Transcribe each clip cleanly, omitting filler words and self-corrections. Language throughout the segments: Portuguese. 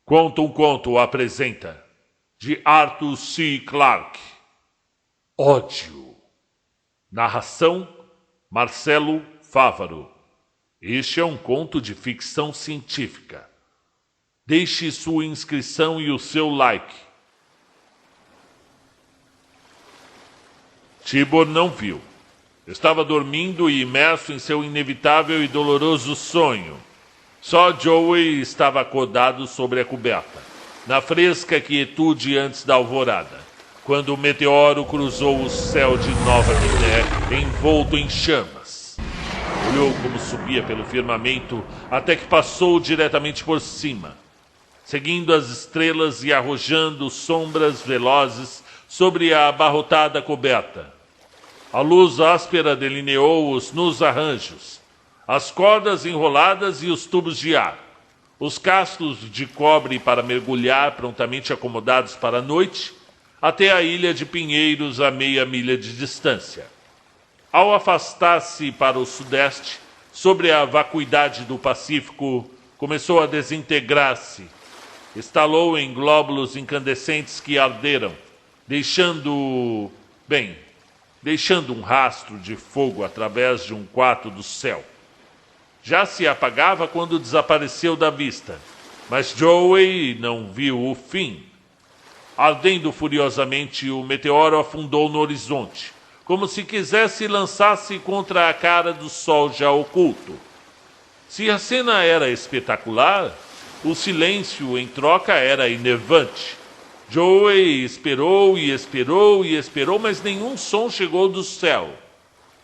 Conta um Conto apresenta, de Arthur C. Clarke, Ódio. Narração, Marcelo Fávaro. Este é um conto de ficção científica. Deixe sua inscrição e o seu like. Tibor não viu. Estava dormindo e imerso em seu inevitável e doloroso sonho. Só Joey estava acordado sobre a coberta, na fresca quietude antes da alvorada, quando o meteoro cruzou o céu de Nova Guiné, envolto em chamas. Olhou como subia pelo firmamento até que passou diretamente por cima, seguindo as estrelas e arrojando sombras velozes sobre a abarrotada coberta. A luz áspera delineou os nus arranjos, as cordas enroladas e os tubos de ar, os cascos de cobre para mergulhar prontamente acomodados para a noite, até a ilha de Pinheiros a meia milha de distância. Ao afastar-se para o sudeste, sobre a vacuidade do Pacífico, começou a desintegrar-se. Estalou em glóbulos incandescentes que arderam, deixando um rastro de fogo através de um quarto do céu. Já se apagava quando desapareceu da vista, mas Joey não viu o fim. Ardendo furiosamente, o meteoro afundou no horizonte, como se quisesse lançar-se contra a cara do sol já oculto. Se a cena era espetacular, o silêncio em troca era enervante. Joey esperou e esperou e esperou, mas nenhum som chegou do céu.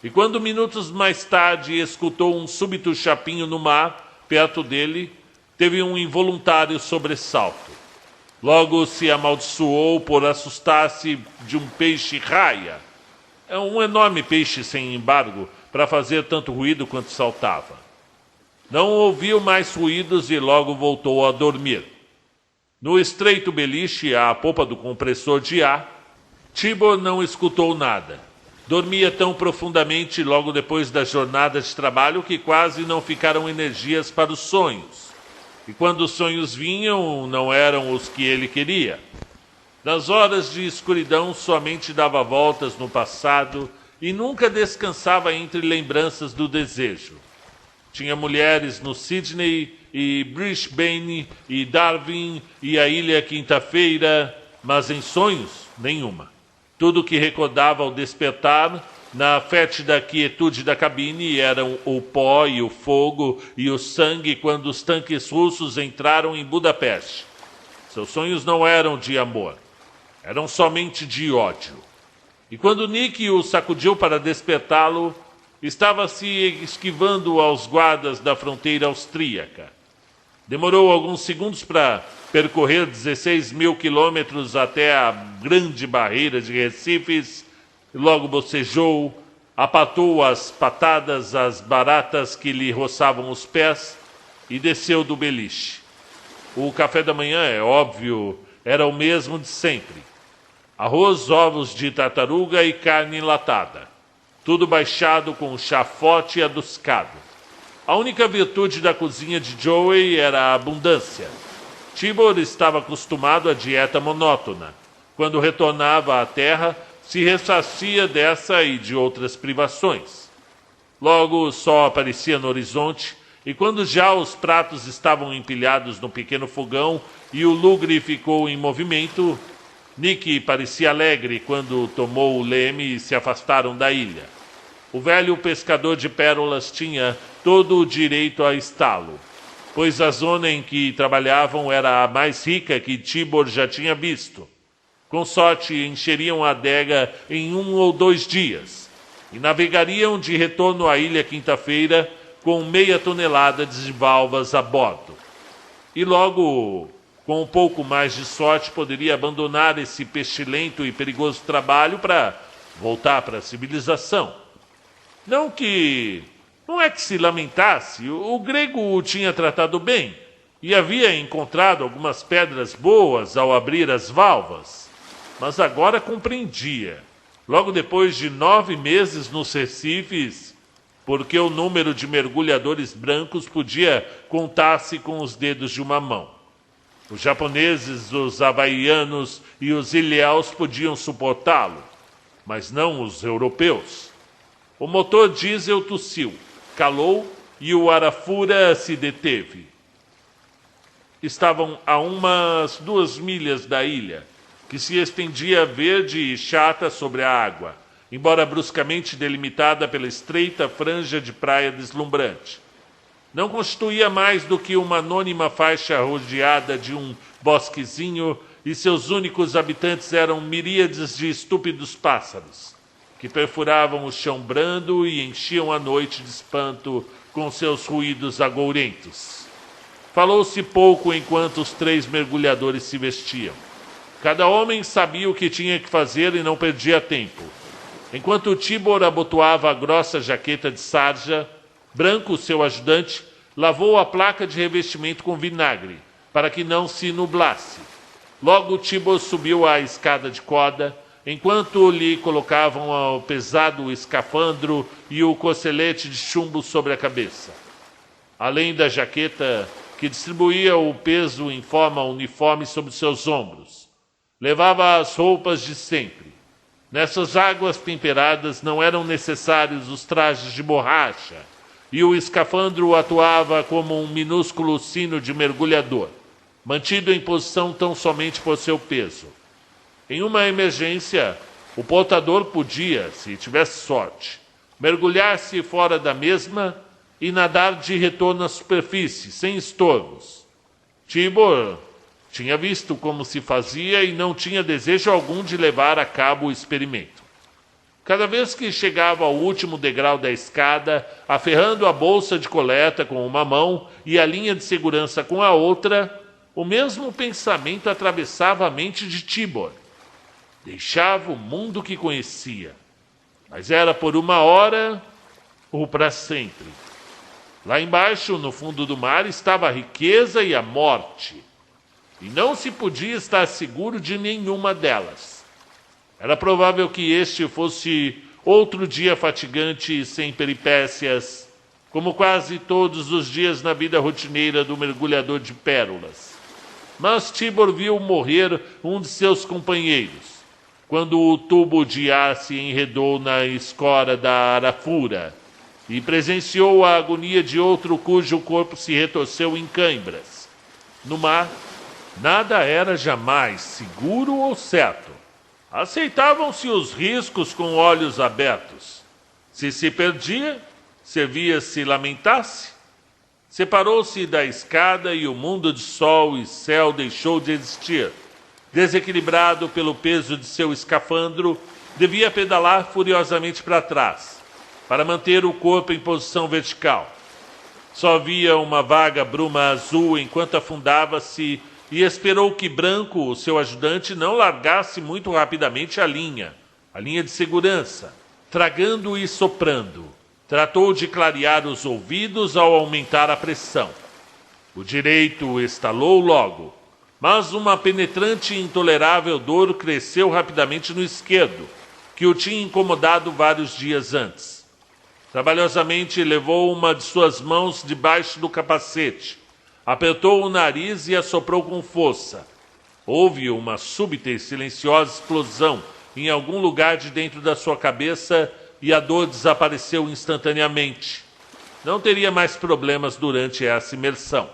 E quando minutos mais tarde escutou um súbito chapinho no mar, perto dele, teve um involuntário sobressalto. Logo se amaldiçoou por assustar-se de um peixe-raia. É um enorme peixe sem embargo, para fazer tanto ruído quanto saltava. Não ouviu mais ruídos e logo voltou a dormir. No estreito beliche, à popa do compressor de ar, Tibor não escutou nada. Dormia tão profundamente logo depois da jornada de trabalho que quase não ficaram energias para os sonhos. E quando os sonhos vinham, não eram os que ele queria. Nas horas de escuridão, somente dava voltas no passado e nunca descansava entre lembranças do desejo. Tinha mulheres no Sydney e Brisbane e Darwin e a Ilha Quinta-feira, mas em sonhos, nenhuma. Tudo o que recordava ao despertar, na fétida quietude da cabine, eram o pó e o fogo e o sangue quando os tanques russos entraram em Budapeste. Seus sonhos não eram de amor, eram somente de ódio. E quando Nick o sacudiu para despertá-lo, estava se esquivando aos guardas da fronteira austríaca. Demorou alguns segundos para percorrer 16 mil quilômetros até a grande barreira de Recifes, e logo bocejou, apatou as patadas às baratas que lhe roçavam os pés e desceu do beliche. O café da manhã, é óbvio, era o mesmo de sempre. Arroz, ovos de tartaruga e carne enlatada. Tudo baixado com chá forte e adocicado. A única virtude da cozinha de Joey era a abundância. Tibor estava acostumado à dieta monótona. Quando retornava à terra, se ressarcia dessa e de outras privações. Logo o sol aparecia no horizonte, e quando já os pratos estavam empilhados no pequeno fogão e o lugre ficou em movimento, Nick parecia alegre quando tomou o leme e se afastaram da ilha. O velho pescador de pérolas tinha todo o direito a está-lo, pois a zona em que trabalhavam era a mais rica que Tibor já tinha visto. Com sorte, encheriam a adega em 1 ou 2 dias e navegariam de retorno à ilha quinta-feira com meia tonelada de valvas a bordo. E logo, com um pouco mais de sorte, poderia abandonar esse pestilento e perigoso trabalho para voltar para a civilização. Não é que se lamentasse, o grego o tinha tratado bem e havia encontrado algumas pedras boas ao abrir as valvas. Mas agora compreendia, logo depois de 9 meses nos Recifes, porque o número de mergulhadores brancos podia contar-se com os dedos de uma mão. Os japoneses, os havaianos e os ilhéus podiam suportá-lo, mas não os europeus. O motor diesel tossiu, calou e o Arafura se deteve. Estavam a umas 2 milhas da ilha, que se estendia verde e chata sobre a água, embora bruscamente delimitada pela estreita franja de praia deslumbrante. Não constituía mais do que uma anônima faixa rodeada de um bosquezinho, e seus únicos habitantes eram miríades de estúpidos pássaros, que perfuravam o chão brando e enchiam a noite de espanto com seus ruídos agourentos. Falou-se pouco enquanto os 3 mergulhadores se vestiam. Cada homem sabia o que tinha que fazer e não perdia tempo. Enquanto Tibor abotoava a grossa jaqueta de sarja, Branco, seu ajudante, lavou a placa de revestimento com vinagre, para que não se nublasse. Logo Tibor subiu a escada de corda, enquanto lhe colocavam o pesado escafandro e o cocelete de chumbo sobre a cabeça. Além da jaqueta, que distribuía o peso em forma uniforme sobre seus ombros, levava as roupas de sempre. Nessas águas temperadas não eram necessários os trajes de borracha, e o escafandro atuava como um minúsculo sino de mergulhador, mantido em posição tão somente por seu peso. Em uma emergência, o portador podia, se tivesse sorte, mergulhar-se fora da mesma e nadar de retorno à superfície, sem estorvos. Tibor tinha visto como se fazia e não tinha desejo algum de levar a cabo o experimento. Cada vez que chegava ao último degrau da escada, aferrando a bolsa de coleta com uma mão e a linha de segurança com a outra, o mesmo pensamento atravessava a mente de Tibor. Deixava o mundo que conhecia, mas era por 1 hora ou para sempre. Lá embaixo, no fundo do mar, estava a riqueza e a morte, e não se podia estar seguro de nenhuma delas. Era provável que este fosse outro dia fatigante e sem peripécias, como quase todos os dias na vida rotineira do mergulhador de pérolas. Mas Tibor viu morrer um de seus companheiros, quando o tubo de ar se enredou na escora da Arafura, e presenciou a agonia de outro cujo corpo se retorceu em cãibras. No mar, nada era jamais seguro ou certo. Aceitavam-se os riscos com olhos abertos. Se perdia, servia se lamentasse. Separou-se da escada e o mundo de sol e céu deixou de existir. Desequilibrado pelo peso de seu escafandro, devia pedalar furiosamente para trás, para manter o corpo em posição vertical. Só via uma vaga bruma azul enquanto afundava-se e esperou que Branco, o seu ajudante, não largasse muito rapidamente a linha de segurança, tragando e soprando. Tratou de clarear os ouvidos ao aumentar a pressão. O direito estalou logo, mas uma penetrante e intolerável dor cresceu rapidamente no esquerdo, que o tinha incomodado vários dias antes. Trabalhosamente levou uma de suas mãos debaixo do capacete, apertou o nariz e assoprou com força. Houve uma súbita e silenciosa explosão em algum lugar de dentro da sua cabeça e a dor desapareceu instantaneamente. Não teria mais problemas durante essa imersão.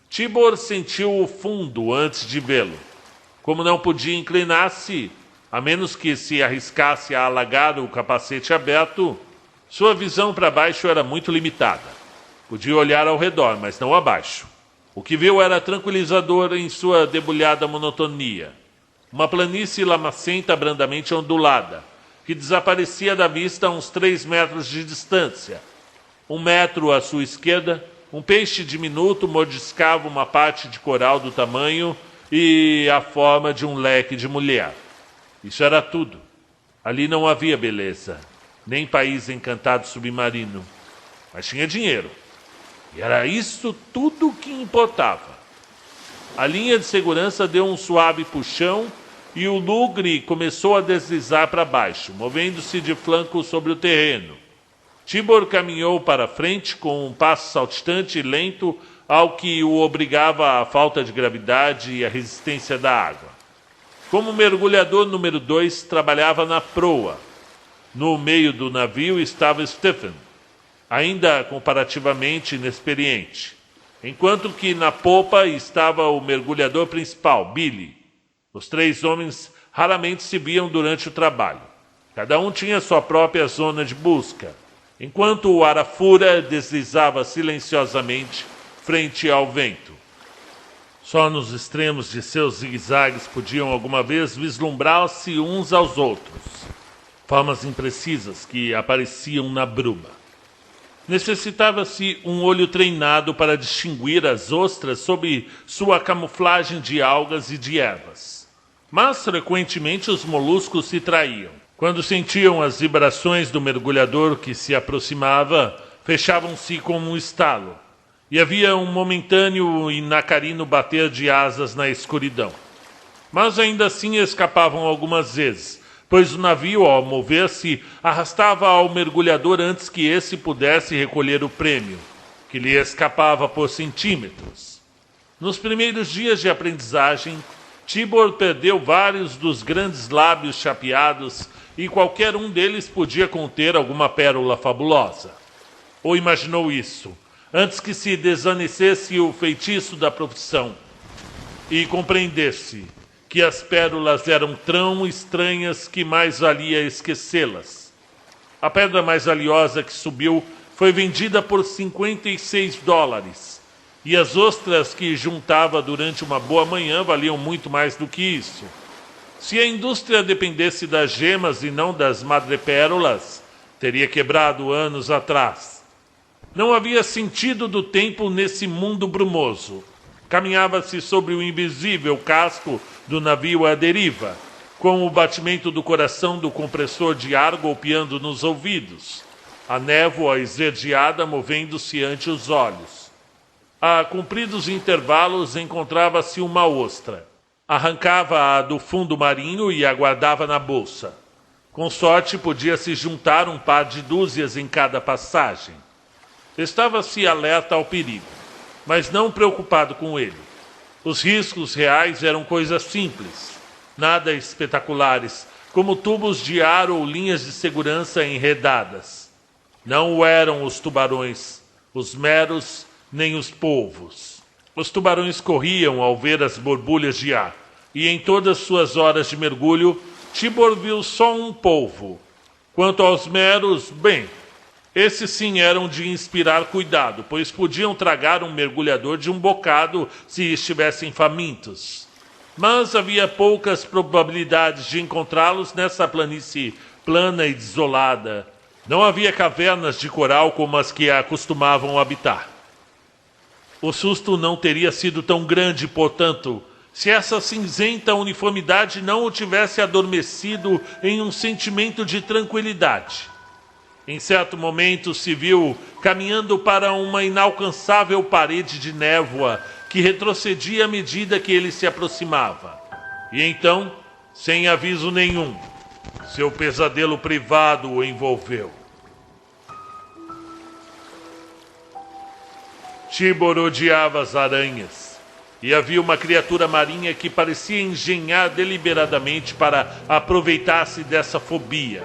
Tibor sentiu o fundo antes de vê-lo. Como não podia inclinar-se, a menos que se arriscasse a alagar o capacete aberto, sua visão para baixo era muito limitada. Podia olhar ao redor, mas não abaixo. O que viu era tranquilizador em sua debulhada monotonia. Uma planície lamacenta brandamente ondulada, que desaparecia da vista a uns 3 metros de distância. 1 metro à sua esquerda, um peixe diminuto mordiscava uma parte de coral do tamanho e a forma de um leque de mulher. Isso era tudo. Ali não havia beleza, nem país encantado submarino, mas tinha dinheiro. E era isso tudo que importava. A linha de segurança deu um suave puxão e o lugre começou a deslizar para baixo, movendo-se de flanco sobre o terreno. Tibor caminhou para frente com um passo saltitante e lento ao que o obrigava a falta de gravidade e a resistência da água. Como mergulhador número 2, trabalhava na proa. No meio do navio estava Stephen, ainda comparativamente inexperiente, enquanto que na popa estava o mergulhador principal, Billy. Os 3 homens raramente se viam durante o trabalho. Cada um tinha sua própria zona de busca, enquanto o Arafura deslizava silenciosamente frente ao vento. Só nos extremos de seus zigue-zagues podiam alguma vez vislumbrar-se uns aos outros, formas imprecisas que apareciam na bruma. Necessitava-se um olho treinado para distinguir as ostras sob sua camuflagem de algas e de ervas. Mas, frequentemente, os moluscos se traíam. Quando sentiam as vibrações do mergulhador que se aproximava, fechavam-se com um estalo, e havia um momentâneo e nacarino bater de asas na escuridão. Mas ainda assim escapavam algumas vezes, pois o navio, ao mover-se, arrastava ao mergulhador antes que esse pudesse recolher o prêmio, que lhe escapava por centímetros. Nos primeiros dias de aprendizagem, Tibor perdeu vários dos grandes lábios chapeados e qualquer um deles podia conter alguma pérola fabulosa. Ou imaginou isso, antes que se desvanecesse o feitiço da profissão e compreendesse que as pérolas eram tão estranhas que mais valia esquecê-las. A pedra mais valiosa que subiu foi vendida por $56, e as ostras que juntava durante uma boa manhã valiam muito mais do que isso. Se a indústria dependesse das gemas e não das madrepérolas, teria quebrado anos atrás. Não havia sentido do tempo nesse mundo brumoso. Caminhava-se sobre o invisível casco do navio à deriva, com o batimento do coração do compressor de ar golpeando nos ouvidos, a névoa esverdeada movendo-se ante os olhos. A compridos intervalos encontrava-se uma ostra. Arrancava-a do fundo marinho e a guardava na bolsa. Com sorte podia-se juntar um par de dúzias em cada passagem. Estava-se alerta ao perigo, mas não preocupado com ele. Os riscos reais eram coisas simples, nada espetaculares, como tubos de ar ou linhas de segurança enredadas. Não o eram os tubarões, os meros, nem os polvos. Os tubarões corriam ao ver as borbulhas de ar, e em todas suas horas de mergulho, Tibor viu só um polvo. Quanto aos meros, bem, esses sim eram de inspirar cuidado, pois podiam tragar um mergulhador de um bocado se estivessem famintos. Mas havia poucas probabilidades de encontrá-los nessa planície plana e desolada. Não havia cavernas de coral como as que a costumavam habitar. O susto não teria sido tão grande, portanto, se essa cinzenta uniformidade não o tivesse adormecido em um sentimento de tranquilidade. Em certo momento se viu caminhando para uma inalcançável parede de névoa que retrocedia à medida que ele se aproximava. E então, sem aviso nenhum, seu pesadelo privado o envolveu. Tibor odiava as aranhas, e havia uma criatura marinha que parecia engenhar deliberadamente para aproveitar-se dessa fobia.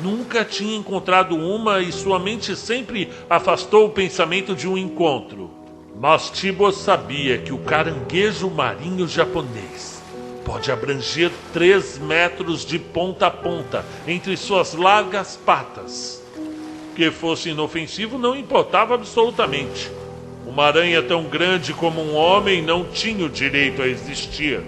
Nunca tinha encontrado uma e sua mente sempre afastou o pensamento de um encontro. Mas Tibor sabia que o caranguejo marinho japonês pode abranger 3 metros de ponta a ponta entre suas largas patas. Que fosse inofensivo não importava absolutamente. Uma aranha tão grande como um homem não tinha o direito a existir.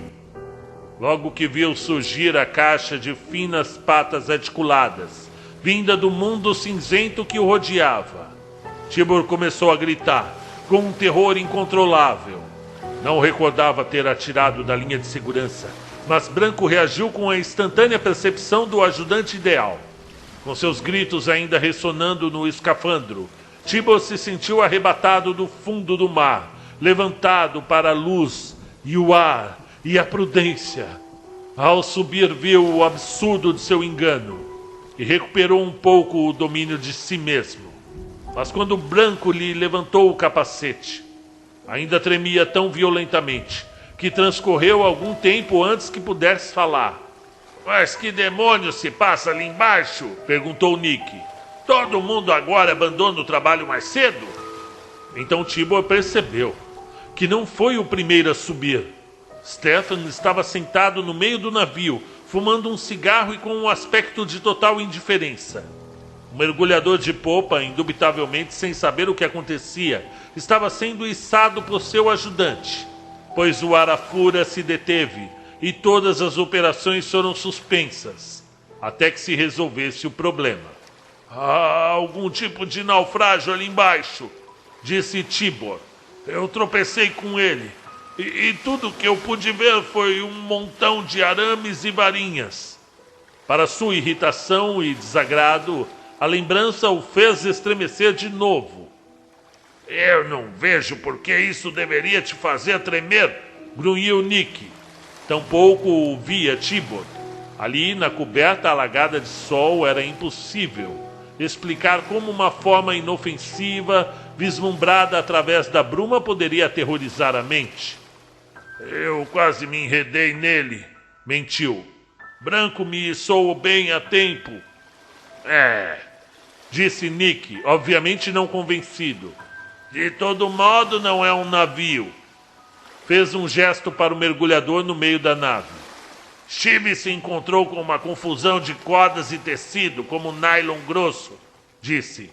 Logo que viu surgir a caixa de finas patas articuladas, vinda do mundo cinzento que o rodeava, Tibor começou a gritar, com um terror incontrolável. Não recordava ter atirado da linha de segurança, mas Branco reagiu com a instantânea percepção do ajudante ideal. Com seus gritos ainda ressonando no escafandro, Tibor se sentiu arrebatado do fundo do mar, levantado para a luz e o ar e a prudência. Ao subir, viu o absurdo de seu engano e recuperou um pouco o domínio de si mesmo. Mas quando Branco lhe levantou o capacete, Ainda tremia tão violentamente que transcorreu algum tempo antes que pudesse falar. Mas que demônio se passa ali embaixo? Perguntou Nick. Todo mundo agora abandona o trabalho mais cedo? Então Tibor percebeu que não foi o primeiro a subir. Stefan estava sentado no meio do navio, fumando um cigarro e com um aspecto de total indiferença. O mergulhador de popa, indubitavelmente sem saber o que acontecia, estava sendo içado por seu ajudante, pois o Arafura se deteve e todas as operações foram suspensas, até que se resolvesse o problema. Há algum tipo de naufrágio ali embaixo, disse Tibor. Eu tropecei com ele, e tudo que eu pude ver foi um montão de arames e varinhas. Para sua irritação e desagrado, a lembrança o fez estremecer de novo. Eu não vejo por que isso deveria te fazer tremer, grunhiu Nick. Tampouco o via Tibor. Ali, na coberta alagada de sol, era impossível explicar como uma forma inofensiva, vislumbrada através da bruma, poderia aterrorizar a mente. Eu quase me enredei nele, mentiu. Branco me içou bem a tempo. Disse Nick, obviamente não convencido. De todo modo, não é um navio. Fez um gesto para o mergulhador no meio da nave. Chibi se encontrou com uma confusão de cordas e tecido, como nylon grosso, disse.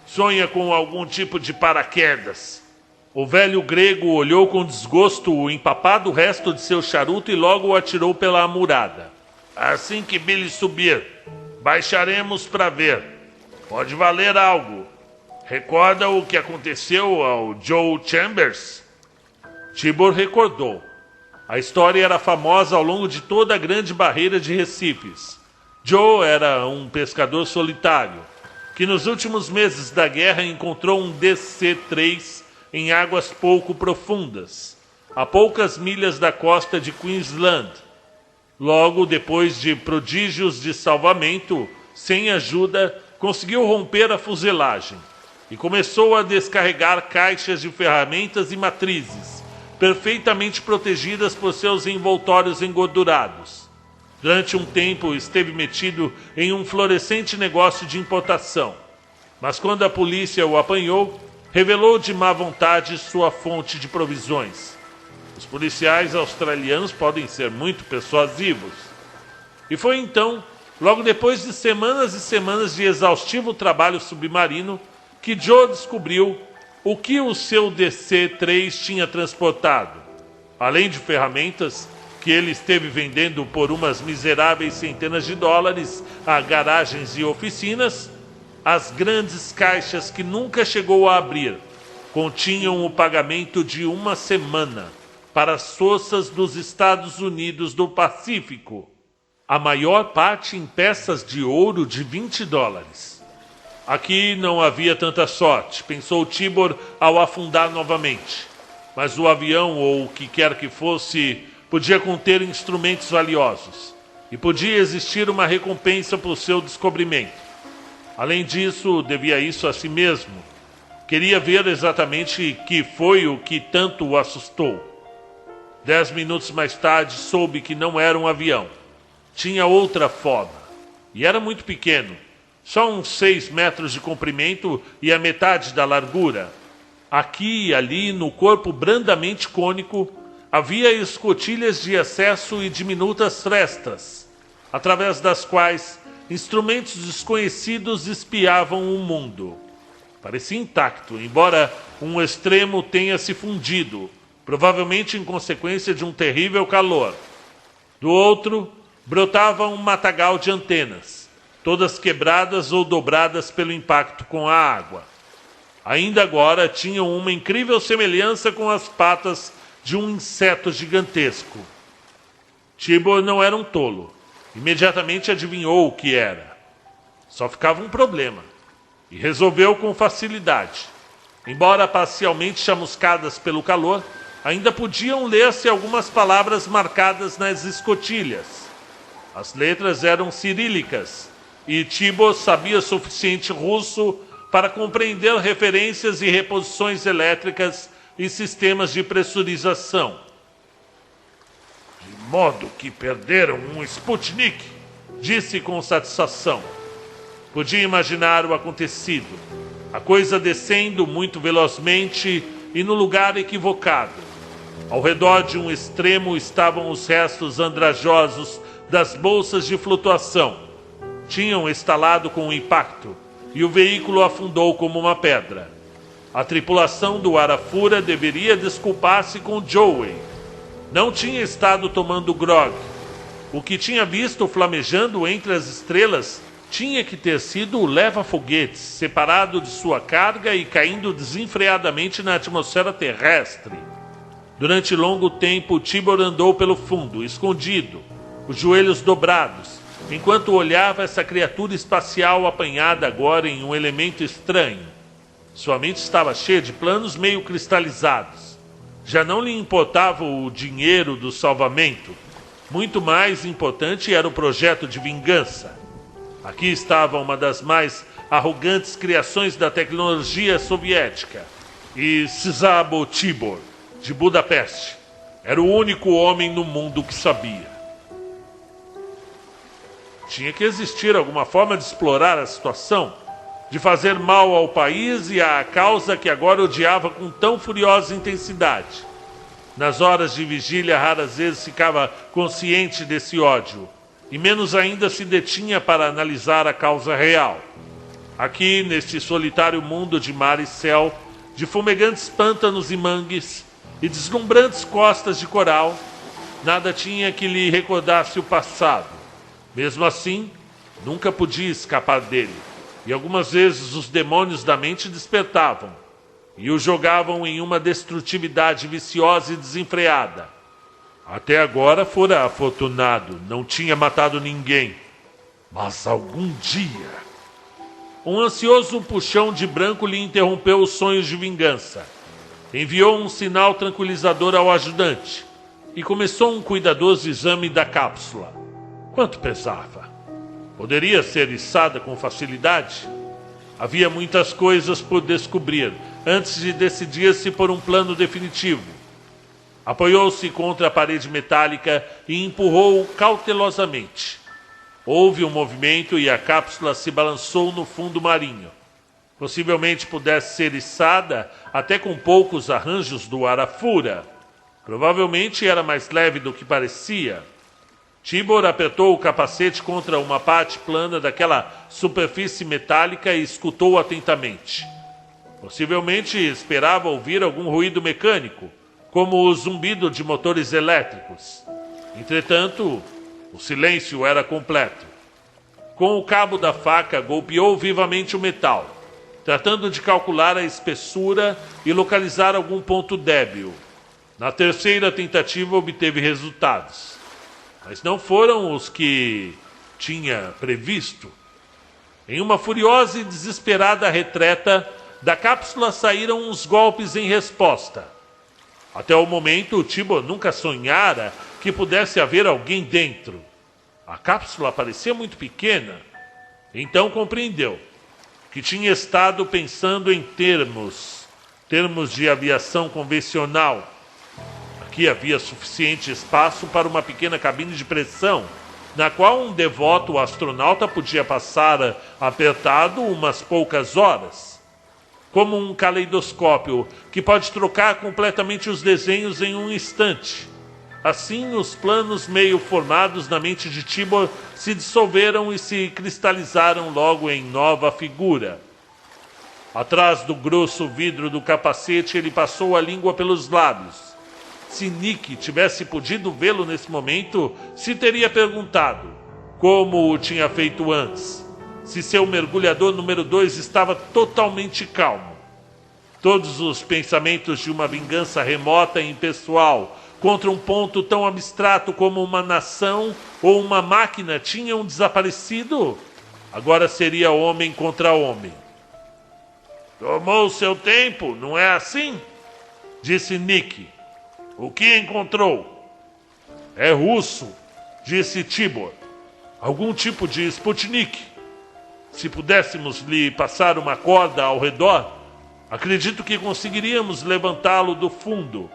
Sonha com algum tipo de paraquedas. O velho grego olhou com desgosto o empapado resto de seu charuto e logo o atirou pela amurada. Assim que Billy subir, baixaremos para ver. Pode valer algo. Recorda o que aconteceu ao Joe Chambers? Tibor recordou. A história era famosa ao longo de toda a grande barreira de Recifes. Joe era um pescador solitário, que nos últimos meses da guerra encontrou um DC-3 em águas pouco profundas, a poucas milhas da costa de Queensland. Logo depois de prodígios de salvamento, sem ajuda, conseguiu romper a fuselagem e começou a descarregar caixas de ferramentas e matrizes, perfeitamente protegidas por seus envoltórios engordurados. Durante um tempo esteve metido em um florescente negócio de importação, mas quando a polícia o apanhou, revelou de má vontade sua fonte de provisões. Os policiais australianos podem ser muito persuasivos. E foi então, logo depois de semanas e semanas de exaustivo trabalho submarino, que Joe descobriu o que o seu DC-3 tinha transportado. Além de ferramentas que ele esteve vendendo por umas miseráveis centenas de dólares a garagens e oficinas, as grandes caixas que nunca chegou a abrir continham o pagamento de uma semana para as forças dos Estados Unidos do Pacífico, a maior parte em peças de ouro de $20. Aqui não havia tanta sorte, pensou Tibor ao afundar novamente. Mas o avião, ou o que quer que fosse, podia conter instrumentos valiosos, e podia existir uma recompensa por seu descobrimento. Além disso, devia isso a si mesmo. Queria ver exatamente que foi o que tanto o assustou. 10 minutos mais tarde, soube que não era um avião. Tinha outra forma, e era muito pequeno. Só uns 6 metros de comprimento e a metade da largura. Aqui e ali, no corpo brandamente cônico, havia escotilhas de acesso e diminutas frestas, através das quais instrumentos desconhecidos espiavam o mundo. Parecia intacto, embora um extremo tenha se fundido, provavelmente em consequência de um terrível calor. Do outro, brotava um matagal de antenas, todas quebradas ou dobradas pelo impacto com a água. Ainda agora tinham uma incrível semelhança com as patas de um inseto gigantesco. Tibor não era um tolo. Imediatamente adivinhou o que era. Só ficava um problema, e resolveu com facilidade. Embora parcialmente chamuscadas pelo calor, ainda podiam ler-se algumas palavras marcadas nas escotilhas. As letras eram cirílicas, e Tibor sabia suficiente russo para compreender referências e reposições elétricas e sistemas de pressurização. De modo que perderam um Sputnik, disse com satisfação. Podia imaginar o acontecido. A coisa descendo muito velozmente e no lugar equivocado. Ao redor de um extremo estavam os restos andrajosos das bolsas de flutuação. Tinham estalado com o impacto e o veículo afundou como uma pedra. A tripulação do Arafura deveria desculpar-se com Joey. Não tinha estado tomando grog. O que tinha visto flamejando entre as estrelas tinha que ter sido o leva-foguetes, separado de sua carga e caindo desenfreadamente na atmosfera terrestre. Durante longo tempo, Tibor andou pelo fundo, escondido, os joelhos dobrados, enquanto olhava essa criatura espacial apanhada agora em um elemento estranho. Sua mente estava cheia de planos meio cristalizados. Já não lhe importava o dinheiro do salvamento. Muito mais importante era o projeto de vingança. Aqui estava uma das mais arrogantes criações da tecnologia soviética. E Szabo Tibor, de Budapeste, era o único homem no mundo que sabia. Tinha que existir alguma forma de explorar a situação, de fazer mal ao país e à causa que agora odiava com tão furiosa intensidade. Nas horas de vigília, raras vezes ficava consciente desse ódio, e menos ainda se detinha para analisar a causa real. Aqui, neste solitário mundo de mar e céu, de fumegantes pântanos e mangues, e deslumbrantes costas de coral, nada tinha que lhe recordasse o passado. Mesmo assim, nunca podia escapar dele, e algumas vezes os demônios da mente despertavam, e o jogavam em uma destrutividade viciosa e desenfreada. Até agora fora afortunado, não tinha matado ninguém. Mas algum dia... Um ansioso puxão de branco lhe interrompeu os sonhos de vingança. Enviou um sinal tranquilizador ao ajudante e começou um cuidadoso exame da cápsula. Quanto pesava? Poderia ser içada com facilidade? Havia muitas coisas por descobrir antes de decidir-se por um plano definitivo. Apoiou-se contra a parede metálica e empurrou cautelosamente. Houve um movimento e a cápsula se balançou no fundo marinho. Possivelmente pudesse ser içada até com poucos arranjos do Arafura. Provavelmente era mais leve do que parecia. Tibor apertou o capacete contra uma parte plana daquela superfície metálica e escutou atentamente. Possivelmente esperava ouvir algum ruído mecânico, como o zumbido de motores elétricos. Entretanto, o silêncio era completo. Com o cabo da faca, golpeou vivamente o metal, tratando de calcular a espessura e localizar algum ponto débil. Na terceira tentativa, obteve resultados. Mas não foram os que tinha previsto. Em uma furiosa e desesperada retreta, da cápsula saíram uns golpes em resposta. Até o momento, Tibor nunca sonhara que pudesse haver alguém dentro. A cápsula parecia muito pequena. Então compreendeu que tinha estado pensando em termos de aviação convencional. Aqui havia suficiente espaço para uma pequena cabine de pressão, na qual um devoto astronauta podia passar apertado umas poucas horas. Como um caleidoscópio que pode trocar completamente os desenhos em um instante. Assim, os planos meio formados na mente de Tibor se dissolveram e se cristalizaram logo em nova figura. Atrás do grosso vidro do capacete, ele passou a língua pelos lábios. Se Nick tivesse podido vê-lo nesse momento, se teria perguntado como o tinha feito antes. Se seu mergulhador número 2 estava totalmente calmo. Todos os pensamentos de uma vingança remota e impessoal contra um ponto tão abstrato como uma nação ou uma máquina tinham desaparecido. Agora seria homem contra homem. Tomou seu tempo, não é assim? Disse Nick. O que encontrou? É russo, disse Tibor. Algum tipo de Sputnik. Se pudéssemos lhe passar uma corda ao redor, Acredito que conseguiríamos levantá-lo do fundo,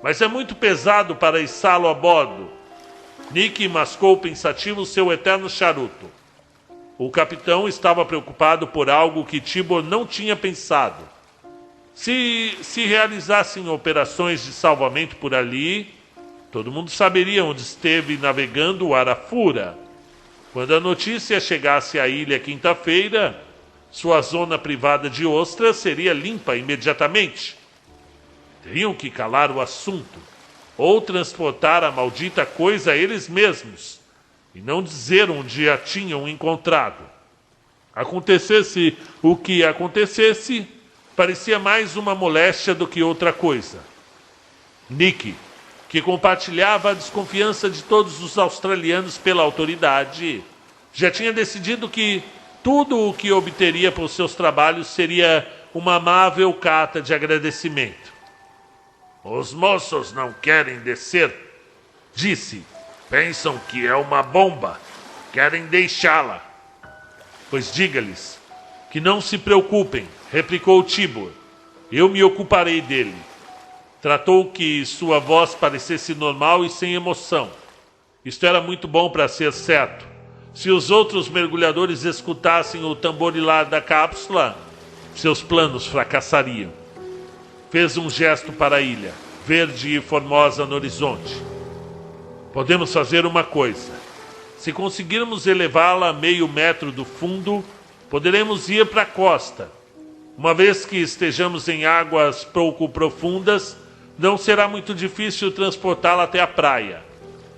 mas é muito pesado para içá-lo a bordo. Nick mascou pensativo seu eterno charuto. O capitão estava preocupado por algo que Tibor não tinha pensado. Se realizassem operações de salvamento por ali, todo mundo saberia onde esteve navegando o Arafura. Quando a notícia chegasse à ilha quinta-feira, sua zona privada de ostras seria limpa imediatamente. Teriam que calar o assunto, ou transportar a maldita coisa a eles mesmos, e não dizer onde a tinham encontrado. Acontecesse o que acontecesse, parecia mais uma moléstia do que outra coisa. Nick, que compartilhava a desconfiança de todos os australianos pela autoridade, já tinha decidido que tudo o que obteria por seus trabalhos seria uma amável carta de agradecimento. Os moços não querem descer, disse. Pensam que é uma bomba. Querem deixá-la. Pois diga-lhes que não se preocupem, replicou Tibor. Eu me ocuparei dele. Tratou que sua voz parecesse normal e sem emoção. Isto era muito bom para ser certo. Se os outros mergulhadores escutassem o tamborilar da cápsula, seus planos fracassariam. Fez um gesto para a ilha, verde e formosa no horizonte. Podemos fazer uma coisa. Se conseguirmos elevá-la a meio metro do fundo, poderemos ir para a costa. Uma vez que estejamos em águas pouco profundas, não será muito difícil transportá-la até a praia.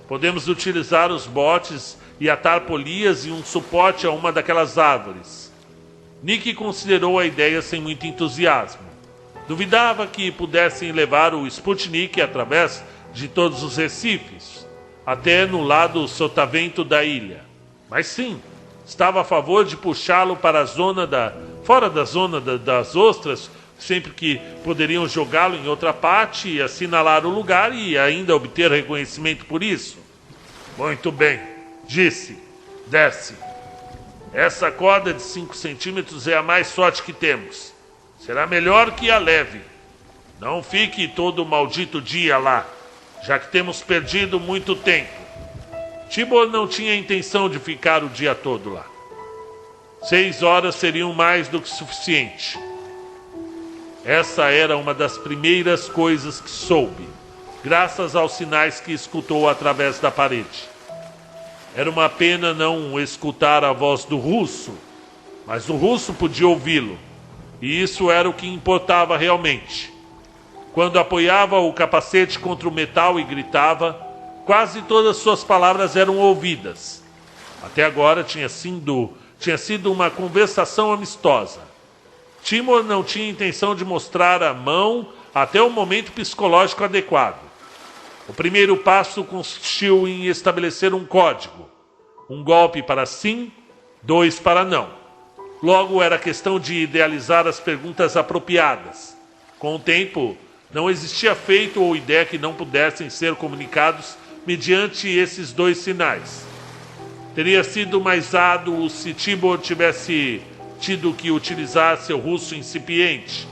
Podemos utilizar os botes e atar polias e um suporte a uma daquelas árvores. Nick considerou a ideia sem muito entusiasmo. Duvidava que pudessem levar o Sputnik através de todos os recifes, até no lado sotavento da ilha. Mas sim, estava a favor de puxá-lo para a zona fora da zona das ostras, sempre que poderiam jogá-lo em outra parte e assinalar o lugar e ainda obter reconhecimento por isso. Muito bem, disse. Desce. Essa corda de 5 centímetros é a mais sorte que temos. Será melhor que a leve. Não fique todo o maldito dia lá, já que temos perdido muito tempo. Tibor não tinha intenção de ficar o dia todo lá. 6 horas seriam mais do que suficiente. Essa era uma das primeiras coisas que soube, graças aos sinais que escutou através da parede. Era uma pena não escutar a voz do russo, mas o russo podia ouvi-lo, e isso era o que importava realmente. Quando apoiava o capacete contra o metal e gritava, quase todas suas palavras eram ouvidas. Até agora tinha sido uma conversação amistosa. Timor não tinha intenção de mostrar a mão até o momento psicológico adequado. O primeiro passo consistiu em estabelecer um código. 1 golpe para sim, 2 para não. Logo era questão de idealizar as perguntas apropriadas. Com o tempo, não existia feito ou ideia que não pudessem ser comunicados mediante esses 2 sinais. Teria sido mais árduo se Tibor tivesse tido que utilizar seu russo incipiente.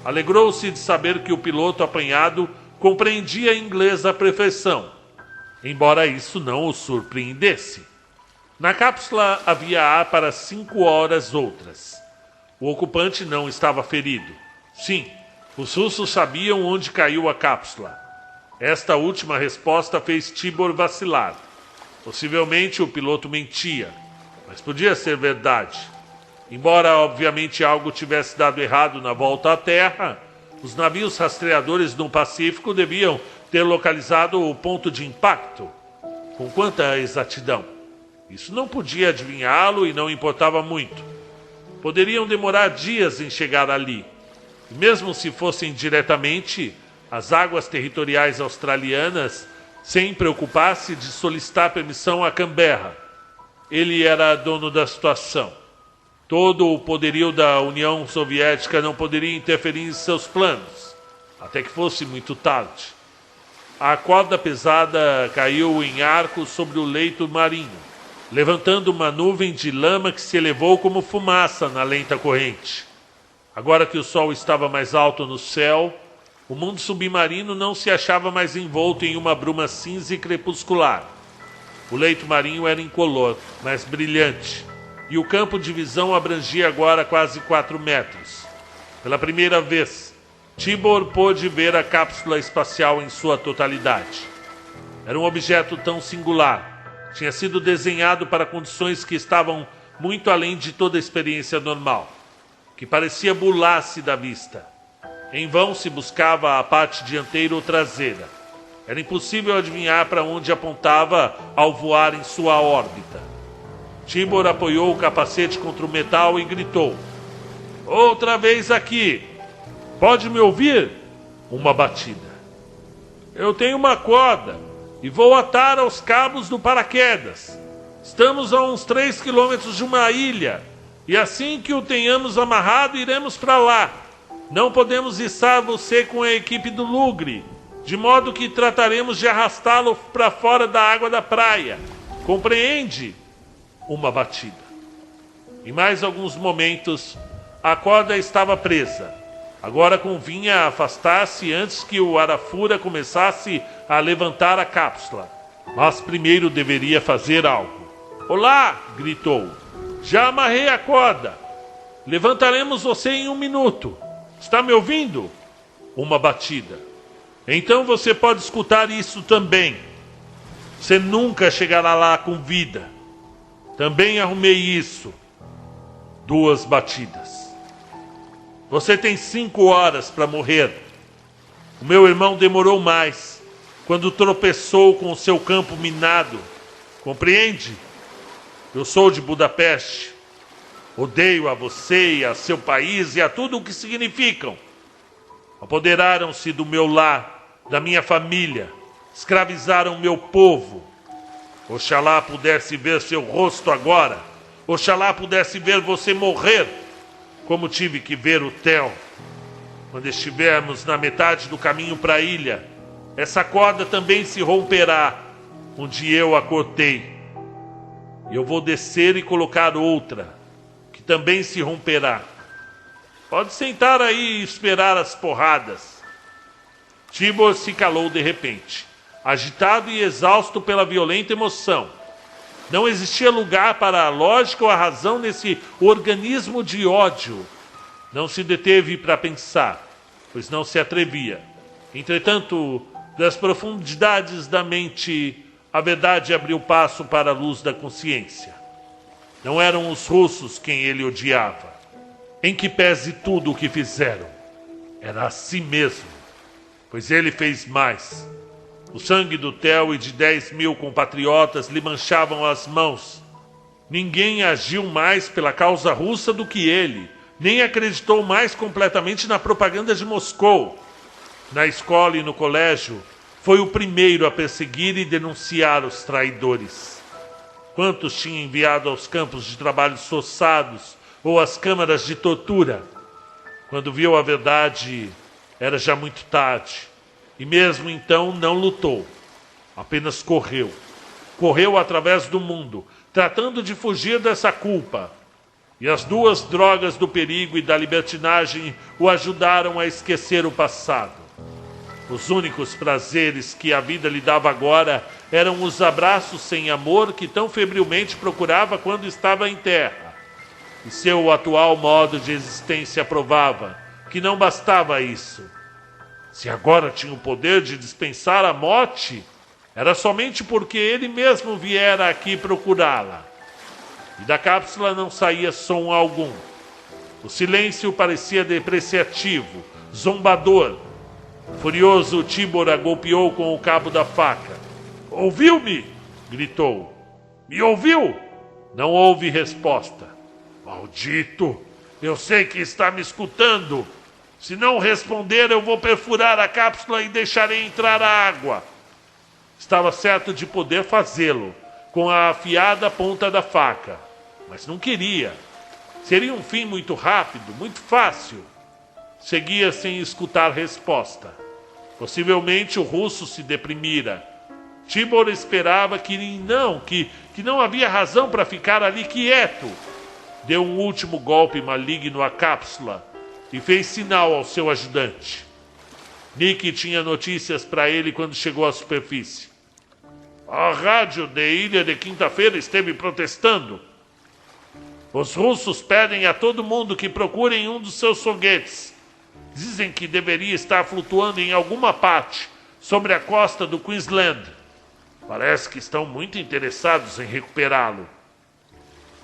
Alegrou-se de saber que o piloto apanhado compreendia inglês à perfeição, embora isso não o surpreendesse. Na cápsula havia ar para 5 horas outras. O ocupante não estava ferido. Sim, os russos sabiam onde caiu a cápsula. Esta última resposta fez Tibor vacilar. Possivelmente o piloto mentia, mas podia ser verdade. Embora obviamente algo tivesse dado errado na volta à Terra, os navios rastreadores no Pacífico deviam ter localizado o ponto de impacto. Com quanta exatidão? Isso não podia adivinhá-lo e não importava muito. Poderiam demorar dias em chegar ali. E mesmo se fossem diretamente, as águas territoriais australianas, sem preocupar-se de solicitar permissão a Canberra. Ele era dono da situação. Todo o poderio da União Soviética não poderia interferir em seus planos, até que fosse muito tarde. A corda pesada caiu em arco sobre o leito marinho, levantando uma nuvem de lama que se elevou como fumaça na lenta corrente. Agora que o sol estava mais alto no céu, o mundo submarino não se achava mais envolto em uma bruma cinza e crepuscular. O leito marinho era incolor, mas brilhante, e o campo de visão abrangia agora quase 4 metros. Pela primeira vez, Tibor pôde ver a cápsula espacial em sua totalidade. Era um objeto tão singular, tinha sido desenhado para condições que estavam muito além de toda a experiência normal, que parecia burlar-se da vista. Em vão se buscava a parte dianteira ou traseira. Era impossível adivinhar para onde apontava ao voar em sua órbita. Tibor apoiou o capacete contra o metal e gritou: "Outra vez aqui! Pode me ouvir?" Uma batida. "Eu tenho uma corda e vou atar aos cabos do paraquedas. Estamos a uns 3 quilômetros de uma ilha, e assim que o tenhamos amarrado, iremos para lá. Não podemos içar você com a equipe do Lugre, de modo que trataremos de arrastá-lo para fora da água da praia. Compreende?" Uma batida. Em mais alguns momentos, a corda estava presa. Agora convinha afastar-se antes que o Arafura começasse a levantar a cápsula. Mas primeiro deveria fazer algo. "Olá!" gritou. "Já amarrei a corda. Levantaremos você em 1 minuto. Está me ouvindo?" Uma batida. "Então você pode escutar isso também. Você nunca chegará lá com vida. Também arrumei isso." 2 batidas. "Você tem 5 horas para morrer. O meu irmão demorou mais, quando tropeçou com o seu campo minado. Compreende? Eu sou de Budapeste. Odeio a você e a seu país e a tudo o que significam. Apoderaram-se do meu lar, da minha família. Escravizaram meu povo. Oxalá pudesse ver seu rosto agora. Oxalá pudesse ver você morrer, como tive que ver o Theo. Quando estivermos na metade do caminho para a ilha, essa corda também se romperá, onde eu a cortei. E eu vou descer e colocar outra, que também se romperá. Pode sentar aí e esperar as porradas." Tibor se calou de repente, agitado e exausto pela violenta emoção. Não existia lugar para a lógica ou a razão nesse organismo de ódio. Não se deteve para pensar, pois não se atrevia. Entretanto, das profundidades da mente, a verdade abriu passo para a luz da consciência. Não eram os russos quem ele odiava. Em que pese tudo o que fizeram, era a si mesmo, pois ele fez mais. O sangue do Theo e de 10.000 compatriotas lhe manchavam as mãos. Ninguém agiu mais pela causa russa do que ele, nem acreditou mais completamente na propaganda de Moscou. Na escola e no colégio, foi o primeiro a perseguir e denunciar os traidores. Quantos tinha enviado aos campos de trabalho forçados ou às câmaras de tortura? Quando viu a verdade, era já muito tarde. E mesmo então não lutou, apenas correu. Correu através do mundo, tratando de fugir dessa culpa. E as 2 drogas do perigo e da libertinagem o ajudaram a esquecer o passado. Os únicos prazeres que a vida lhe dava agora eram os abraços sem amor que tão febrilmente procurava quando estava em terra. E seu atual modo de existência provava que não bastava isso. Se agora tinha o poder de dispensar a morte, era somente porque ele mesmo viera aqui procurá-la. E da cápsula não saía som algum. O silêncio parecia depreciativo, zombador. Furioso, Tibor a golpeou com o cabo da faca. "Ouviu-me?" gritou. "Me ouviu?" Não houve resposta. "Maldito! Eu sei que está me escutando. Se não responder, eu vou perfurar a cápsula e deixarei entrar a água." Estava certo de poder fazê-lo, com a afiada ponta da faca. Mas não queria. Seria um fim muito rápido, muito fácil. Seguia sem escutar resposta. Possivelmente o russo se deprimira. Tibor esperava que não havia razão para ficar ali quieto. Deu um último golpe maligno à cápsula e fez sinal ao seu ajudante. Nick tinha notícias para ele quando chegou à superfície. A rádio de Ilha de Quinta-feira esteve protestando. Os russos pedem a todo mundo que procurem um dos seus foguetes. Dizem que deveria estar flutuando em alguma parte sobre a costa do Queensland. Parece que estão muito interessados em recuperá-lo.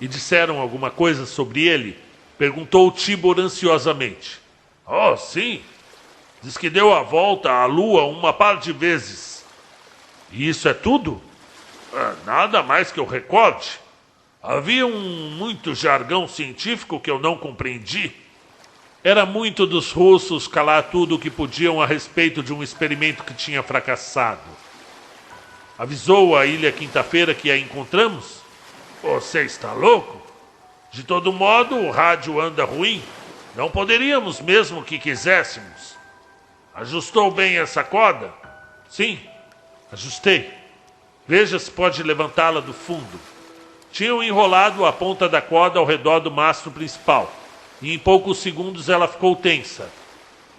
E disseram alguma coisa sobre ele? Perguntou Tibor ansiosamente. Oh, sim. Diz que deu a volta à Lua uma par de vezes. E isso é tudo? Nada mais que eu recorde. Havia muito jargão científico que eu não compreendi. Era muito dos russos calar tudo o que podiam a respeito de um experimento que tinha fracassado. Avisou a Ilha Quinta-feira que a encontramos? Você está louco? De todo modo, o rádio anda ruim. Não poderíamos mesmo que quiséssemos. Ajustou bem essa corda? Sim, ajustei. Veja se pode levantá-la do fundo. Tinham enrolado a ponta da corda ao redor do mastro principal, e em poucos segundos ela ficou tensa.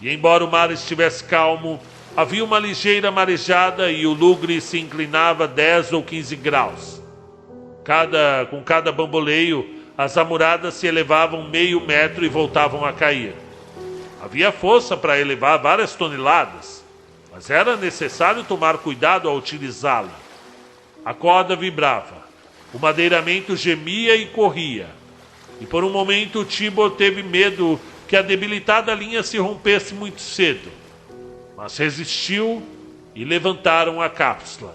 E embora o mar estivesse calmo, havia uma ligeira marejada e o lugre se inclinava 10 ou 15 graus. Com cada bamboleio, as amoradas se elevavam meio metro e voltavam a cair. Havia força para elevar várias toneladas, mas era necessário tomar cuidado ao utilizá-la. A corda vibrava, o madeiramento gemia e corria, e por um momento Tibor teve medo que a debilitada linha se rompesse muito cedo, mas resistiu e levantaram a cápsula.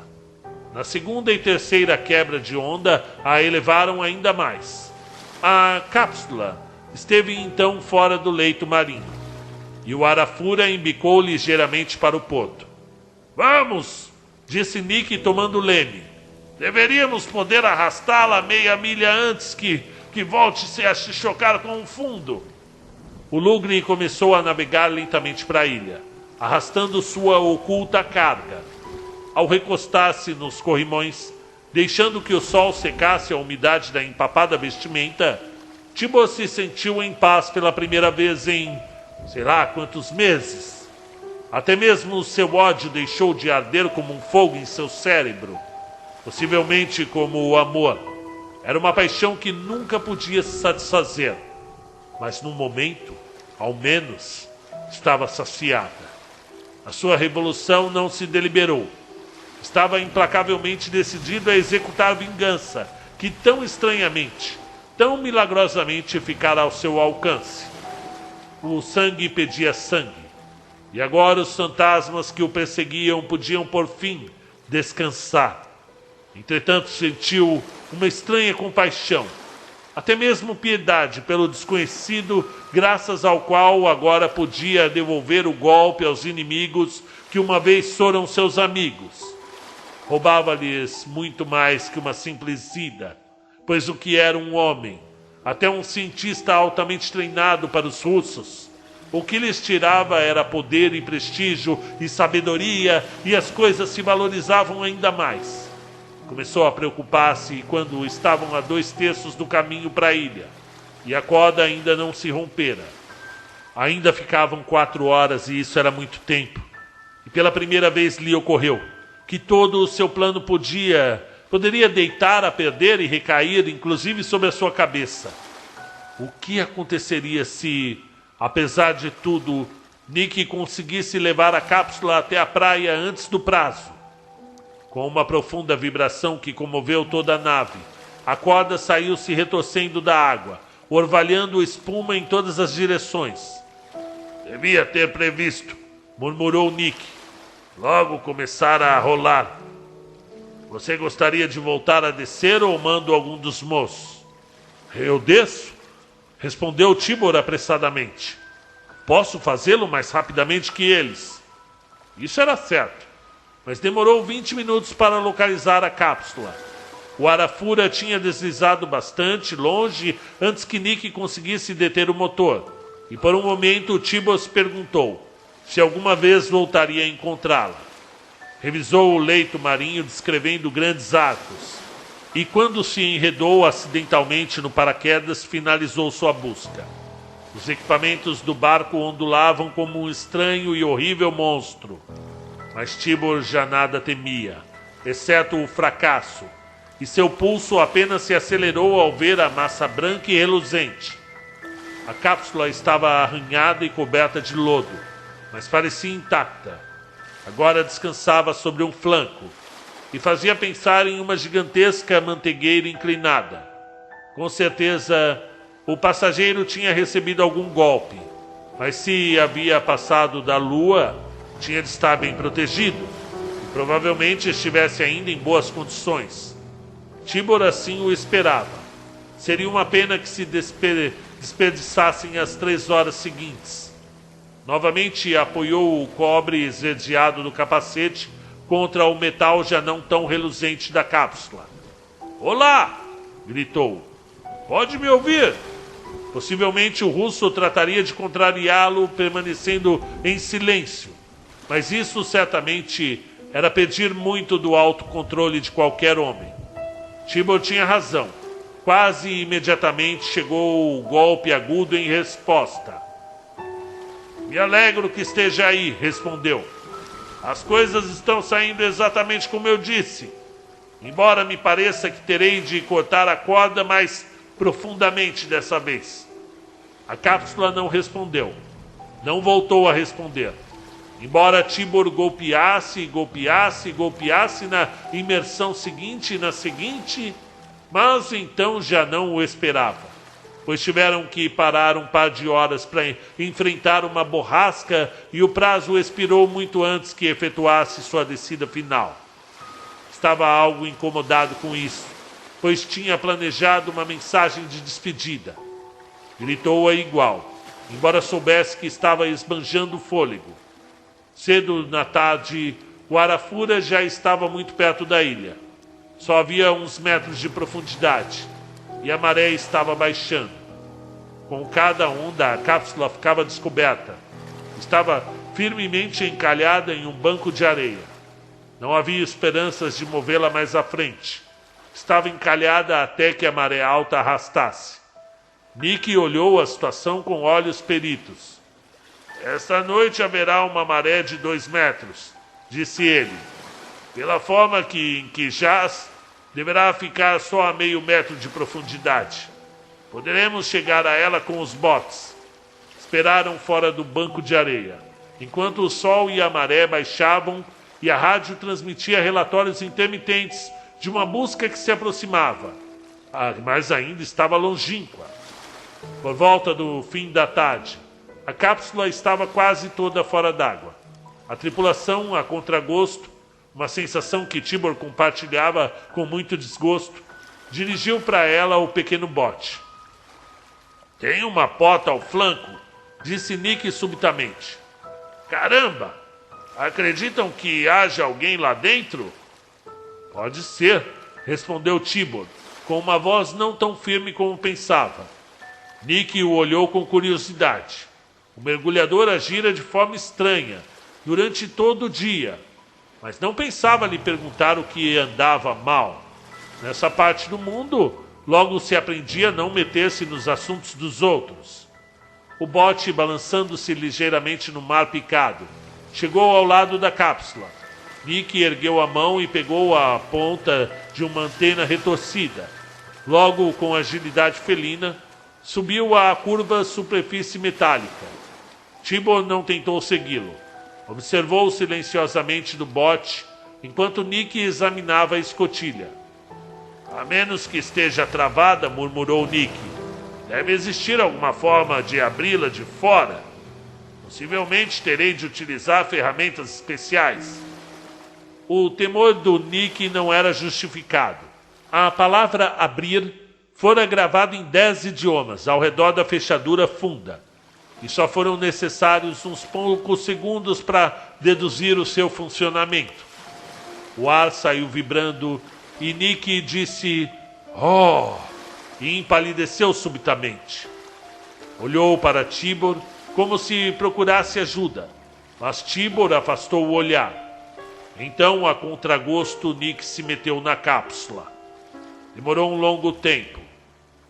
Na segunda e terceira quebra de onda, a elevaram ainda mais. A cápsula esteve então fora do leito marinho, e o Arafura embicou ligeiramente para o porto. Vamos, disse Nick tomando o leme. Deveríamos poder arrastá-la meia milha antes que volte a se chocar com o fundo. O Lugre começou a navegar lentamente para a ilha, arrastando sua oculta carga. Ao recostar-se nos corrimões, deixando que o sol secasse a umidade da empapada vestimenta, Tibor se sentiu em paz pela primeira vez em, sei lá quantos meses. Até mesmo o seu ódio deixou de arder como um fogo em seu cérebro, possivelmente como o amor. Era uma paixão que nunca podia se satisfazer, mas num momento, ao menos, estava saciada. A sua revolução não se deliberou. Estava implacavelmente decidido a executar vingança, que tão estranhamente, tão milagrosamente ficara ao seu alcance. O sangue pedia sangue, e agora os fantasmas que o perseguiam podiam por fim descansar. Entretanto, sentiu uma estranha compaixão, até mesmo piedade pelo desconhecido, graças ao qual agora podia devolver o golpe aos inimigos que uma vez foram seus amigos. Roubava-lhes muito mais que uma simples ida, pois o que era um homem, até um cientista altamente treinado para os russos, o que lhes tirava era poder e prestígio e sabedoria, e as coisas se valorizavam ainda mais. Começou a preocupar-se quando estavam a 2/3 do caminho para a ilha, e a corda ainda não se rompera. Ainda ficavam 4 horas e isso era muito tempo. E pela primeira vez lhe ocorreu que todo o seu plano poderia deitar a perder e recair, inclusive sobre a sua cabeça. O que aconteceria se, apesar de tudo, Nick conseguisse levar a cápsula até a praia antes do prazo? Com uma profunda vibração que comoveu toda a nave, a corda saiu se retorcendo da água, orvalhando espuma em todas as direções. Devia ter previsto, murmurou Nick. Logo começara a rolar. Você gostaria de voltar a descer ou mando algum dos moços? Eu desço, respondeu Tibor apressadamente. Posso fazê-lo mais rapidamente que eles. Isso era certo, mas demorou 20 minutos para localizar a cápsula. O Arafura tinha deslizado bastante longe antes que Nick conseguisse deter o motor, e por um momento Tibor se perguntou se alguma vez voltaria a encontrá-la. Revisou o leito marinho descrevendo grandes arcos, e quando se enredou acidentalmente no paraquedas, finalizou sua busca. Os equipamentos do barco ondulavam como um estranho e horrível monstro. Mas Tibor já nada temia, exceto o fracasso, e seu pulso apenas se acelerou ao ver a massa branca e reluzente. A cápsula estava arranhada e coberta de lodo, mas parecia intacta. Agora descansava sobre um flanco, e fazia pensar em uma gigantesca mantegueira inclinada. Com certeza, o passageiro tinha recebido algum golpe, mas se havia passado da lua, tinha de estar bem protegido, e provavelmente estivesse ainda em boas condições. Tibor assim o esperava. Seria uma pena que se desperdiçassem as 3 horas seguintes. Novamente apoiou o cobre esverdeado do capacete contra o metal já não tão reluzente da cápsula. "Olá!" gritou. "Pode me ouvir?" Possivelmente o russo trataria de contrariá-lo permanecendo em silêncio, mas isso certamente era pedir muito do autocontrole de qualquer homem. Tibor tinha razão. Quase imediatamente chegou o golpe agudo em resposta. "Me alegro que esteja aí", respondeu. "As coisas estão saindo exatamente como eu disse. Embora me pareça que terei de cortar a corda mais profundamente dessa vez." A cápsula não respondeu. Não voltou a responder. Embora Tibor golpeasse na imersão seguinte e na seguinte, mas então já não o esperava, pois tiveram que parar um par de horas para enfrentar uma borrasca e o prazo expirou muito antes que efetuasse sua descida final. Estava algo incomodado com isso, pois tinha planejado uma mensagem de despedida. Gritou-a igual, embora soubesse que estava esbanjando o fôlego. Cedo na tarde, o Arafura já estava muito perto da ilha. Só havia uns metros de profundidade, e a maré estava baixando. Com cada onda, a cápsula ficava descoberta. Estava firmemente encalhada em um banco de areia. Não havia esperanças de movê-la mais à frente. Estava encalhada até que a maré alta arrastasse. Nick olhou a situação com olhos peritos. "Esta noite haverá uma maré de 2 metros, disse ele. Pela forma em que jaz, deverá ficar só a meio metro de profundidade. Poderemos chegar a ela com os botes." Esperaram fora do banco de areia, enquanto o sol e a maré baixavam e a rádio transmitia relatórios intermitentes de uma busca que se aproximava, mas ainda estava longínqua. Por volta do fim da tarde, a cápsula estava quase toda fora d'água. A tripulação, a contragosto, uma sensação que Tibor compartilhava com muito desgosto, dirigiu para ela o pequeno bote. "Tem uma porta ao flanco", disse Nick subitamente. "Caramba! Acreditam que haja alguém lá dentro?" "Pode ser", respondeu Tibor, com uma voz não tão firme como pensava. Nick o olhou com curiosidade. O mergulhador agira de forma estranha durante todo o dia, mas não pensava lhe perguntar o que andava mal. Nessa parte do mundo, logo se aprendia a não meter-se nos assuntos dos outros. O bote, balançando-se ligeiramente no mar picado, chegou ao lado da cápsula. Nick ergueu a mão e pegou a ponta de uma antena retorcida. Logo, com agilidade felina, subiu a curva superfície metálica. Tibor não tentou segui-lo. Observou silenciosamente do bote, enquanto Nick examinava a escotilha. "A menos que esteja travada", murmurou Nick. "Deve existir alguma forma de abri-la de fora. Possivelmente terei de utilizar ferramentas especiais." O temor do Nick não era justificado. A palavra abrir fora gravada em 10 idiomas ao redor da fechadura funda, e só foram necessários uns poucos segundos para deduzir o seu funcionamento. O ar saiu vibrando e Nick disse "Oh!" e empalideceu subitamente. Olhou para Tibor como se procurasse ajuda, mas Tibor afastou o olhar. Então, a contragosto, Nick se meteu na cápsula. Demorou um longo tempo.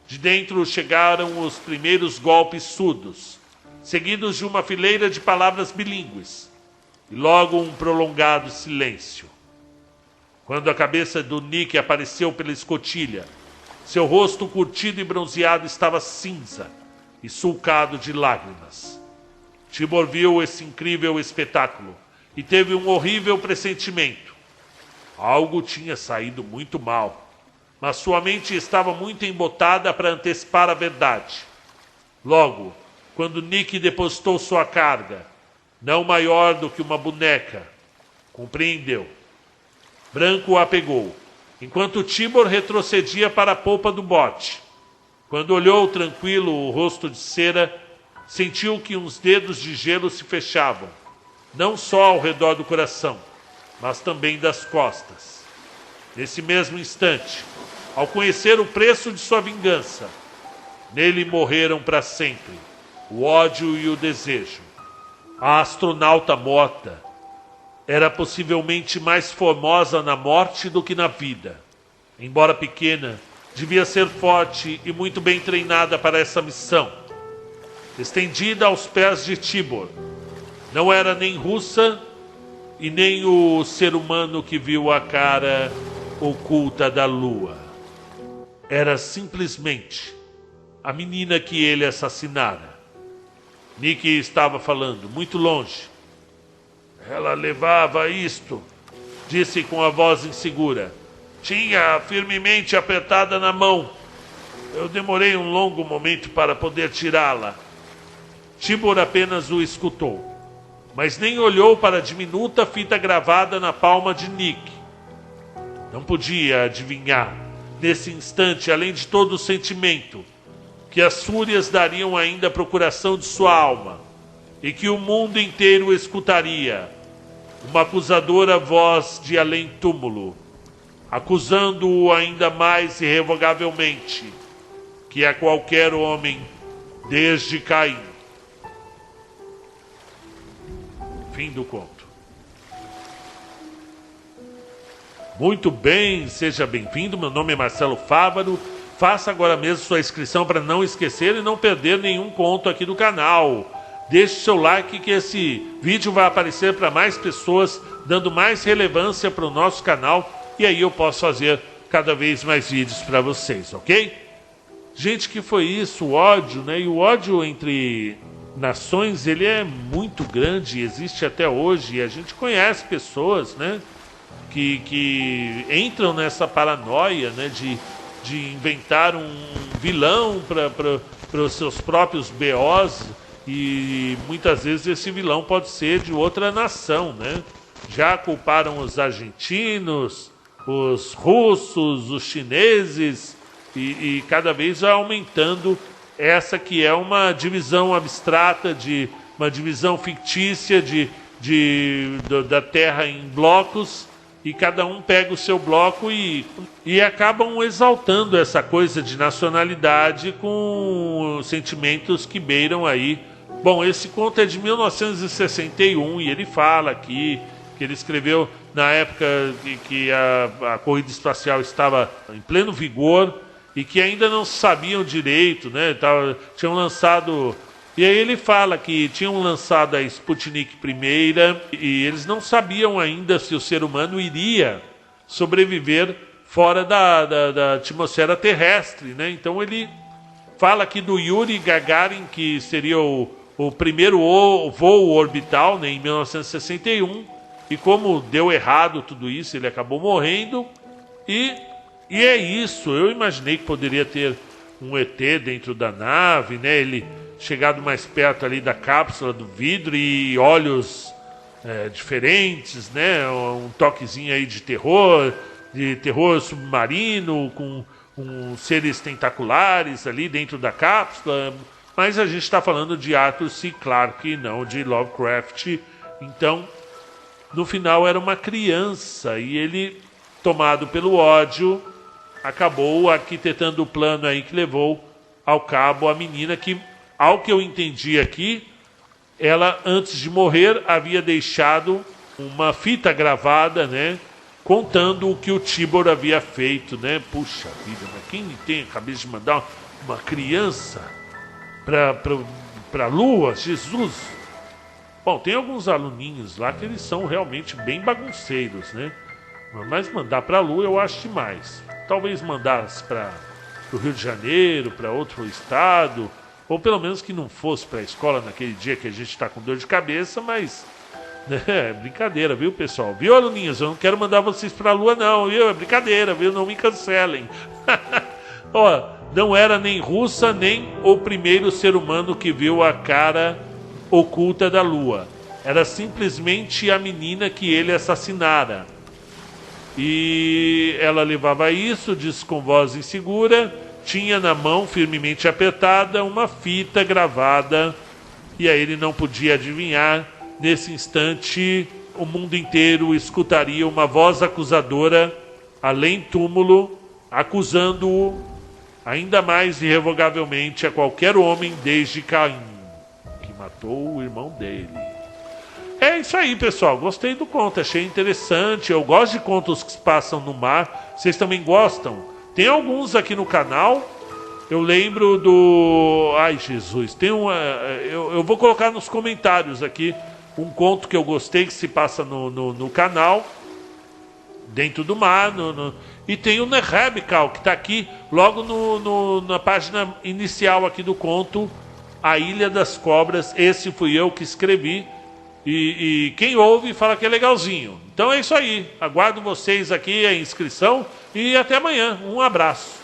De dentro chegaram os primeiros golpes surdos, seguidos de uma fileira de palavras bilíngues, e logo um prolongado silêncio. Quando a cabeça do Nick apareceu pela escotilha, seu rosto curtido e bronzeado estava cinza e sulcado de lágrimas. Tibor viu esse incrível espetáculo e teve um horrível pressentimento. Algo tinha saído muito mal, mas sua mente estava muito embotada para antecipar a verdade. Logo, quando Nick depositou sua carga, não maior do que uma boneca, compreendeu. Branco a pegou, enquanto Tibor retrocedia para a polpa do bote. Quando olhou tranquilo o rosto de cera, sentiu que uns dedos de gelo se fechavam, não só ao redor do coração, mas também das costas. Nesse mesmo instante, ao conhecer o preço de sua vingança, nele morreram para sempre o ódio e o desejo. A astronauta morta era possivelmente mais formosa na morte do que na vida. Embora pequena, devia ser forte e muito bem treinada para essa missão. Estendida aos pés de Tibor, não era nem russa e nem o ser humano que viu a cara oculta da lua. Era simplesmente a menina que ele assassinara. Nick estava falando, muito longe. Ela levava isto, disse com a voz insegura. Tinha firmemente apertada na mão. Eu demorei um longo momento para poder tirá-la. Tibor apenas o escutou, mas nem olhou para a diminuta fita gravada na palma de Nick. Não podia adivinhar, nesse instante, além de todo o sentimento, que as fúrias dariam ainda a procuração de sua alma e que o mundo inteiro escutaria uma acusadora voz de além-túmulo, acusando-o ainda mais irrevogavelmente que a qualquer homem desde Caim. Fim do conto. Muito bem, seja bem-vindo. Meu nome é Marcelo Fávaro. Faça agora mesmo sua inscrição para não esquecer e não perder nenhum conto aqui do canal. Deixe seu like que esse vídeo vai aparecer para mais pessoas, dando mais relevância para o nosso canal. E aí eu posso fazer cada vez mais vídeos para vocês, ok? Gente, que foi isso? O ódio, né? E o ódio entre nações, ele é muito grande, existe até hoje. E a gente conhece pessoas, né? Que entram nessa paranoia, né? De inventar um vilão para os seus próprios BOs. E muitas vezes esse vilão pode ser de outra nação, né? Já culparam os argentinos, os russos, os chineses, e cada vez vai aumentando essa que é uma divisão abstrata, uma divisão fictícia da Terra em blocos, e cada um pega o seu bloco e acabam exaltando essa coisa de nacionalidade com sentimentos que beiram aí. Bom, esse conto é de 1961 e ele fala aqui que ele escreveu na época que a corrida espacial estava em pleno vigor e que ainda não sabiam direito, né? Tinham lançado... E aí ele fala que tinham lançado a Sputnik primeira e eles não sabiam ainda se o ser humano iria sobreviver fora da atmosfera terrestre, né? Então ele fala aqui do Yuri Gagarin, que seria o primeiro voo orbital, né, em 1961, e como deu errado tudo isso, ele acabou morrendo, e é isso. Eu imaginei que poderia ter um ET dentro da nave, né, ele chegado mais perto ali da cápsula do vidro e olhos diferentes, né, um toquezinho aí de terror submarino, com seres tentaculares ali dentro da cápsula. Mas a gente está falando de Arthur C. Clarke, não de Lovecraft. Então, no final era uma criança e ele, tomado pelo ódio, acabou arquitetando o plano aí que levou ao cabo a menina que, ao que eu entendi aqui, ela, antes de morrer, havia deixado uma fita gravada, né, contando o que o Tibor havia feito, né? Puxa vida, mas quem tem a cabeça de mandar uma criança para a lua, Jesus. Bom, tem alguns aluninhos lá que eles são realmente bem bagunceiros, né? Mas mandar para a lua eu acho demais. Talvez mandasse para o Rio de Janeiro, para outro estado, ou pelo menos que não fosse para a escola naquele dia que a gente está com dor de cabeça, mas é brincadeira, viu, pessoal? Viu, aluninhos? Eu não quero mandar vocês para a lua, não, viu? É brincadeira, viu? Não me cancelem. Ó, não era nem russa, nem o primeiro ser humano que viu a cara oculta da lua. Era simplesmente a menina que ele assassinara. E ela levava isso, disse com voz insegura, tinha na mão, firmemente apertada, uma fita gravada, e aí ele não podia adivinhar. Nesse instante, o mundo inteiro escutaria uma voz acusadora, além túmulo, acusando-o ainda mais irrevogavelmente a qualquer homem desde Caim, que matou o irmão dele. É isso aí, pessoal. Gostei do conto, achei interessante. Eu gosto de contos que se passam no mar. Vocês também gostam? Tem alguns aqui no canal. Eu lembro do... Ai, Jesus. Tem um... Eu vou colocar nos comentários aqui um conto que eu gostei que se passa no canal. Dentro do mar. E tem o Nerebkal, que está aqui logo na página inicial aqui do conto. A Ilha das Cobras. Esse fui eu que escrevi. E quem ouve fala que é legalzinho. Então é isso aí. Aguardo vocês aqui, a inscrição. E até amanhã. Um abraço.